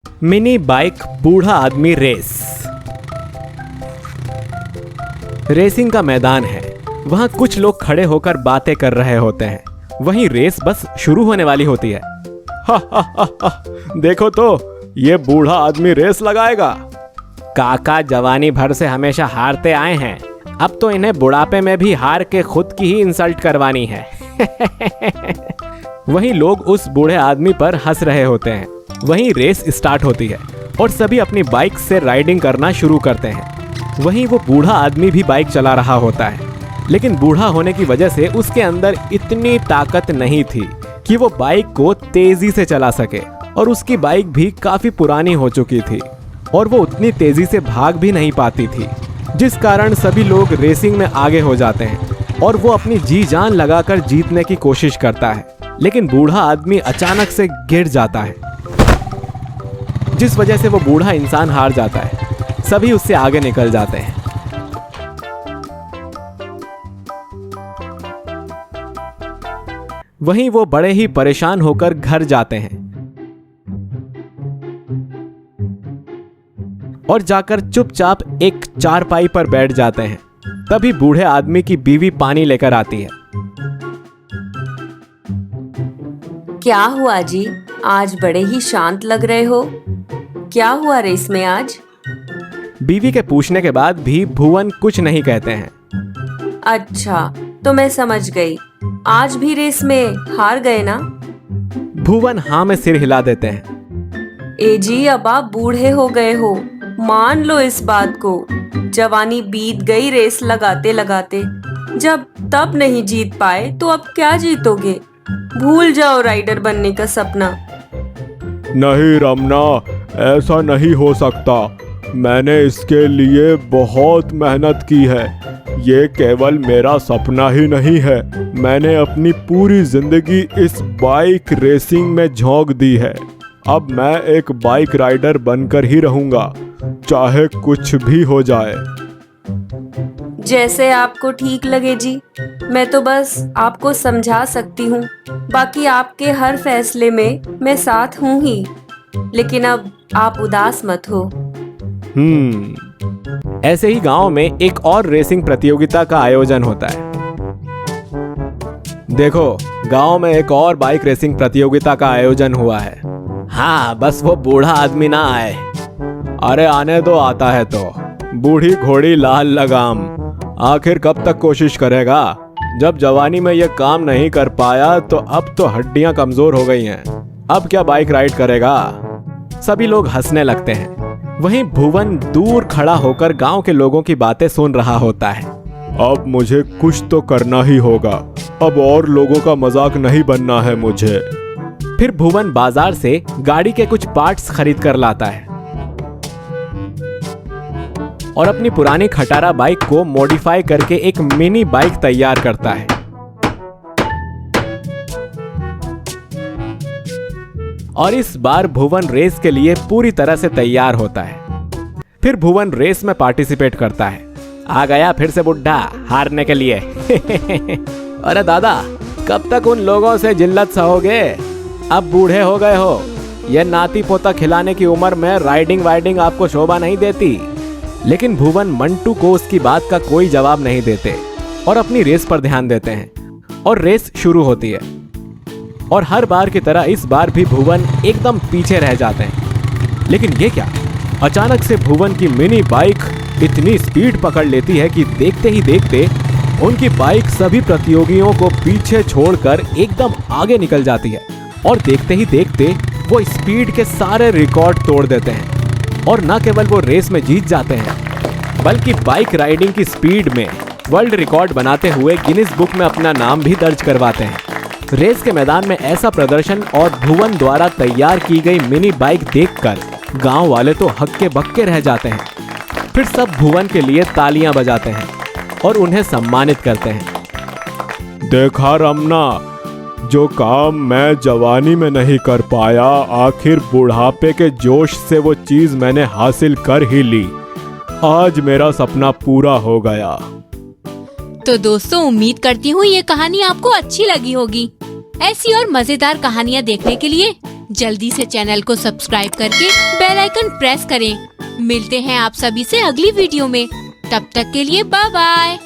Mini bike बूढ़ा आदमी race. Racing का मैदान है। वहां कुछ लोग खड़े होकर बातें कर रहे होते हैं। वहीं रेस बस शुरू होने वाली होती है। हा हा हा हा, देखो तो ये बूढ़ा आदमी रेस लगाएगा। काका जवानी भर से हमेशा हारते आए हैं, अब तो इन्हें बुढ़ापे में भी हार के खुद की ही इंसल्ट करवानी है। वहीं लोग उस बूढ़े आदमी पर हंस रहे होते हैं। वहीं रेस स्टार्ट होती है और सभी अपनी बाइक से राइडिंग करना शुरू करते हैं। वहीं वो बूढ़ा आदमी भी बाइक चला रहा होता है, लेकिन बूढ़ा होने की वजह से उसके अंदर इतनी ताकत नहीं थी कि वो बाइक को तेजी से चला सके, और उसकी बाइक भी काफी पुरानी हो चुकी थी और वो उतनी तेजी से भाग भी नहीं पाती थी, जिस कारण सभी लोग रेसिंग में आगे हो जाते हैं और वो अपनी जी जान लगाकर जीतने की कोशिश करता है। लेकिन बूढ़ा आदमी अचानक से गिर जाता है, जिस वजह से वो बूढ़ा इंसान हार जाता है। सभी उससे आगे निकल जाते हैं। वहीं वो बड़े ही परेशान होकर घर जाते हैं और जाकर चुपचाप एक चारपाई पर बैठ जाते हैं। तभी बूढ़े आदमी की बीवी पानी लेकर आती है। क्या हुआ जी, आज बड़े ही शांत लग रहे हो। क्या हुआ रेस में आज? बीवी के पूछने के बाद भी भुवन कुछ नहीं कहते हैं। अच्छा, तो मैं समझ गई, आज भी रेस में हार गए ना? भुवन हाँ में सिर हिला देते हैं। ए जी, अब आप बूढ़े हो गए हो, मान लो इस बात को। जवानी बीत गई रेस लगाते लगाते। जब तब नहीं जीत पाए तो अब क्या जीतोगे? भूल जाओ राइडर बनने का सपना। नहीं रमना, ऐसा नहीं हो सकता। मैंने इसके लिए बहुत मेहनत की है। ये केवल मेरा सपना ही नहीं है, मैंने अपनी पूरी जिंदगी इस बाइक रेसिंग में झोंक दी है। अब मैं एक बाइक राइडर बनकर ही रहूंगा, चाहे कुछ भी हो जाए। जैसे आपको ठीक लगे जी, मैं तो बस आपको समझा सकती हूँ। बाकी आपके हर फैसले में मैं साथ हूँ ही। लेकिन अब आप उदास मत हो। ऐसे ही गांव में एक और रेसिंग प्रतियोगिता का आयोजन होता है। देखो, गांव में एक और बाइक रेसिंग प्रतियोगिता का आयोजन हुआ है। हाँ, बस वो बूढ़ा आदमी ना आए। अरे आने दो, आता है तो। बूढ़ी घोड़ी लाल लगाम, आखिर कब तक कोशिश करेगा? जब जवानी में ये काम नहीं कर पाया तो अब तो हड्डियां कमजोर हो गई हैं। अब क्या बाइक राइड करेगा? सभी लोग हंसने लगते हैं। वहीं भुवन दूर खड़ा होकर गांव के लोगों की बातें सुन रहा होता है। अब मुझे कुछ तो करना ही होगा। अब और लोगों का मजाक नहीं बनना है मुझे। फिर भुवन बाजार से गाड़ी के कुछ पार्ट्स खरीद कर लाता है और अपनी पुरानी खटारा बाइक को मॉडिफाई करके एक मिनी बाइक तैयार करता है। और इस बार भुवन रेस के लिए पूरी तरह से तैयार होता है। फिर भुवन रेस में पार्टिसिपेट करता है। आ गया फिर से बुढ़ा हारने के लिए। अरे दादा, कब तक उन लोगों से जिल्लत सहोगे? अब बूढ़े हो गए हो। ये नाती पोता खिलाने की उम्र में राइडिंग वाइडिंग आपको शोभा नहीं देती। लेकिन भुवन मंटू को उसकी बात का कोई जवाब नहीं देते और अपनी रेस पर ध्यान देते हैं। और रेस शुरू होती है और हर बार की तरह इस बार भी भुवन एकदम पीछे रह जाते हैं। लेकिन ये क्या, अचानक से भुवन की मिनी बाइक इतनी स्पीड पकड़ लेती है कि देखते ही देखते उनकी बाइक सभी प्रतियोगियों को पीछे छोड़कर एकदम आगे निकल जाती है। और देखते ही देखते वो स्पीड के सारे रिकॉर्ड तोड़ देते हैं। और न केवल वो रेस में जीत जाते हैं, बल्कि बाइक राइडिंग की स्पीड में वर्ल्ड रिकॉर्ड बनाते हुए गिनीज बुक में अपना नाम भी दर्ज करवाते हैं। रेस के मैदान में ऐसा प्रदर्शन और भुवन द्वारा तैयार की गई मिनी बाइक देखकर गांव वाले तो हक्के बक्के रह जाते हैं। फिर सब भुवन के लिए तालियां बजाते हैं और उन्हें सम्मानित करते हैं। देखा रमना, जो काम मैं जवानी में नहीं कर पाया, आखिर बुढ़ापे के जोश से वो चीज मैंने हासिल कर ही ली। आज मेरा सपना पूरा हो गया। तो दोस्तों, उम्मीद करती हूँ ये कहानी आपको अच्छी लगी होगी। ऐसी और मजेदार कहानियाँ देखने के लिए जल्दी से चैनल को सब्सक्राइब करके बेल आइकन प्रेस करें। मिलते हैं आप सभी से अगली वीडियो में। तब तक के लिए बाय बाय।